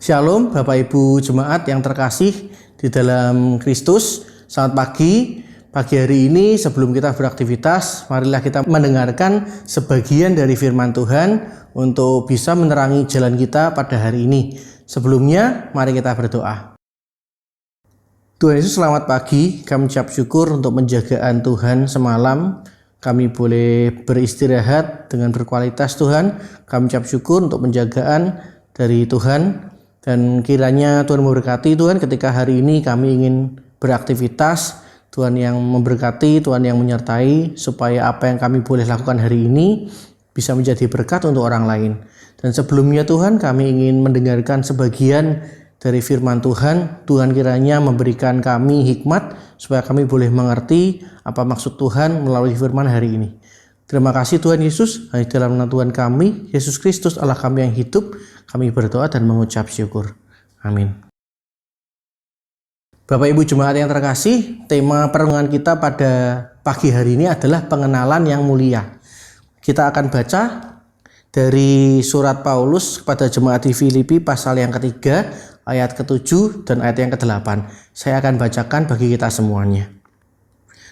Shalom Bapak Ibu Jemaat yang terkasih di dalam Kristus. Selamat pagi. Pagi hari ini sebelum kita beraktivitas, marilah kita mendengarkan sebagian dari firman Tuhan untuk bisa menerangi jalan kita pada hari ini. Sebelumnya, mari kita berdoa. Tuhan Yesus, selamat pagi. Kami ucap syukur untuk penjagaan Tuhan semalam. Kami boleh beristirahat dengan berkualitas Tuhan. Kami ucap syukur untuk penjagaan dari Tuhan. Dan kiranya Tuhan memberkati Tuhan ketika hari ini kami ingin beraktivitas. Tuhan yang memberkati, Tuhan yang menyertai supaya apa yang kami boleh lakukan hari ini bisa menjadi berkat untuk orang lain. Dan sebelumnya Tuhan, kami ingin mendengarkan sebagian dari firman Tuhan. Tuhan kiranya memberikan kami hikmat supaya kami boleh mengerti apa maksud Tuhan melalui firman hari ini. Terima kasih Tuhan Yesus, hanya dalam nama Tuhan kami, Yesus Kristus Allah kami yang hidup, kami berdoa dan mengucap syukur. Amin. Bapak Ibu Jemaat yang terkasih, tema perenungan kita pada pagi hari ini adalah pengenalan yang mulia. Kita akan baca dari surat Paulus kepada jemaat di Filipi pasal yang ketiga, ayat ke-7 dan ayat yang ke-8. Saya akan bacakan bagi kita semuanya.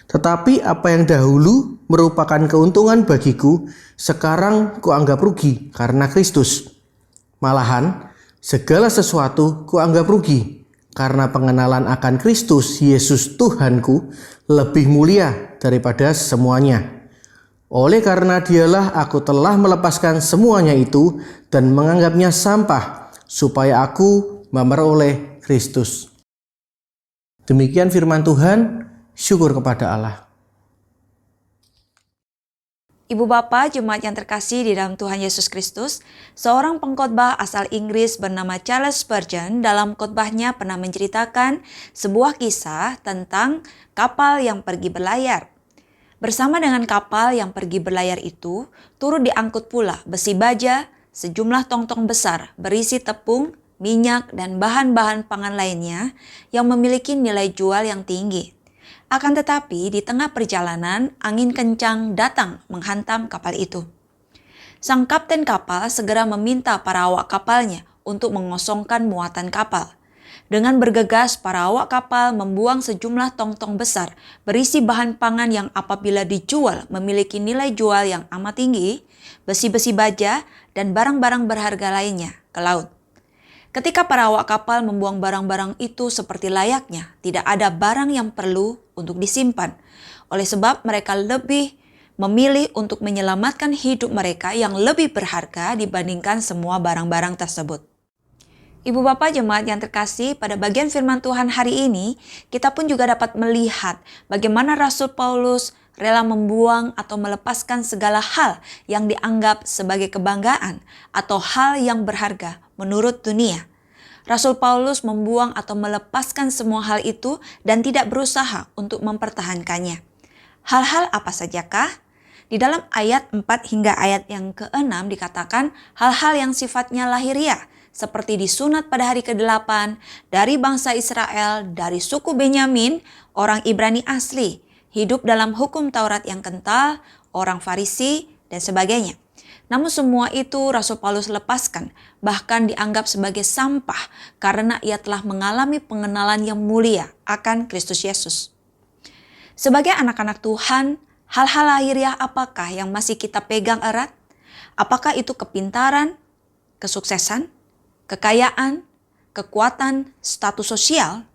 Tetapi apa yang dahulu merupakan keuntungan bagiku, sekarang kuanggap rugi karena Kristus. Malahan, segala sesuatu kuanggap rugi, karena pengenalan akan Kristus Yesus Tuhanku lebih mulia daripada semuanya. Oleh karena dialah aku telah melepaskan semuanya itu dan menganggapnya sampah, supaya aku memperoleh Kristus. Demikian firman Tuhan. Syukur kepada Allah. Ibu Bapak Jemaat yang terkasih di dalam Tuhan Yesus Kristus, seorang pengkhotbah asal Inggris bernama Charles Spurgeon dalam khotbahnya pernah menceritakan sebuah kisah tentang kapal yang pergi berlayar. Bersama dengan kapal yang pergi berlayar itu, turut diangkut pula besi baja, sejumlah tong-tong besar berisi tepung, minyak, dan bahan-bahan pangan lainnya yang memiliki nilai jual yang tinggi. Akan tetapi di tengah perjalanan angin kencang datang menghantam kapal itu. Sang kapten kapal segera meminta para awak kapalnya untuk mengosongkan muatan kapal. Dengan bergegas para awak kapal membuang sejumlah tong-tong besar berisi bahan pangan yang apabila dijual memiliki nilai jual yang amat tinggi, besi-besi baja dan barang-barang berharga lainnya ke laut. Ketika para awak kapal membuang barang-barang itu seperti layaknya, tidak ada barang yang perlu untuk disimpan. Oleh sebab mereka lebih memilih untuk menyelamatkan hidup mereka yang lebih berharga dibandingkan semua barang-barang tersebut. Ibu Bapak Jemaat yang terkasih, pada bagian firman Tuhan hari ini, kita pun juga dapat melihat bagaimana Rasul Paulus rela membuang atau melepaskan segala hal yang dianggap sebagai kebanggaan atau hal yang berharga menurut dunia. Rasul Paulus membuang atau melepaskan semua hal itu dan tidak berusaha untuk mempertahankannya. Hal-hal apa sajakah? Di dalam ayat 4 hingga ayat yang ke-6 dikatakan hal-hal yang sifatnya lahiriah, seperti disunat pada hari ke-8, dari bangsa Israel, dari suku Benyamin, orang Ibrani asli, hidup dalam hukum Taurat yang kental, orang Farisi, dan sebagainya. Namun semua itu Rasul Paulus lepaskan, bahkan dianggap sebagai sampah karena ia telah mengalami pengenalan yang mulia akan Kristus Yesus. Sebagai anak-anak Tuhan, hal-hal lahiriah apakah yang masih kita pegang erat? Apakah itu kepintaran, kesuksesan, kekayaan, kekuatan, status sosial?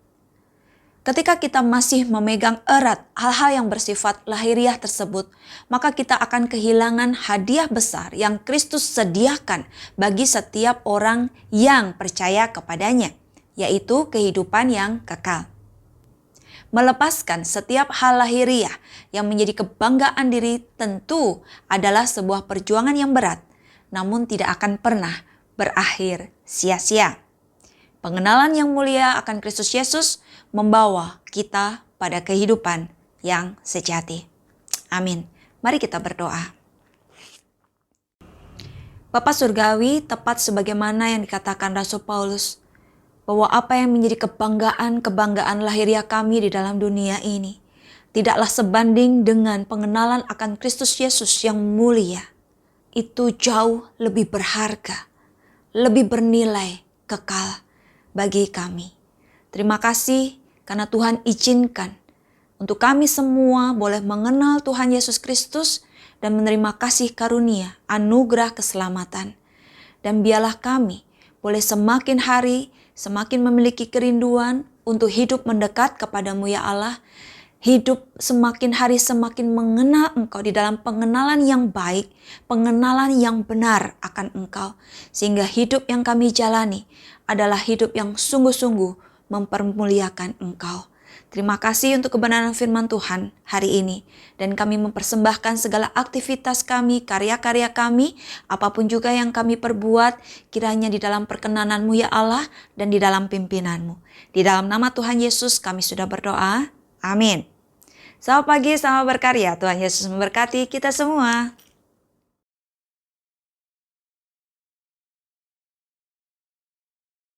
Ketika kita masih memegang erat hal-hal yang bersifat lahiriah tersebut, maka kita akan kehilangan hadiah besar yang Kristus sediakan bagi setiap orang yang percaya kepadanya, yaitu kehidupan yang kekal. Melepaskan setiap hal lahiriah yang menjadi kebanggaan diri tentu adalah sebuah perjuangan yang berat, namun tidak akan pernah berakhir sia-sia. Pengenalan yang mulia akan Kristus Yesus membawa kita pada kehidupan yang sejati. Amin. Mari kita berdoa. Bapa Surgawi, tepat sebagaimana yang dikatakan Rasul Paulus, bahwa apa yang menjadi kebanggaan lahiriah kami di dalam dunia ini tidaklah sebanding dengan pengenalan akan Kristus Yesus yang mulia. Itu jauh lebih berharga, lebih bernilai, kekal, bagi kami. Terima kasih karena Tuhan izinkan untuk kami semua boleh mengenal Tuhan Yesus Kristus dan menerima kasih karunia, anugerah keselamatan. Dan biarlah kami boleh semakin hari, semakin memiliki kerinduan untuk hidup mendekat kepadamu ya Allah. Hidup semakin hari semakin mengenal Engkau di dalam pengenalan yang baik, pengenalan yang benar akan Engkau. Sehingga hidup yang kami jalani adalah hidup yang sungguh-sungguh mempermuliakan Engkau. Terima kasih untuk kebenaran firman Tuhan hari ini. Dan kami mempersembahkan segala aktivitas kami, karya-karya kami, apapun juga yang kami perbuat, kiranya di dalam perkenanan-Mu ya Allah dan di dalam pimpinan-Mu. Di dalam nama Tuhan Yesus kami sudah berdoa. Amin. Selamat pagi, selamat berkarya. Tuhan Yesus memberkati kita semua.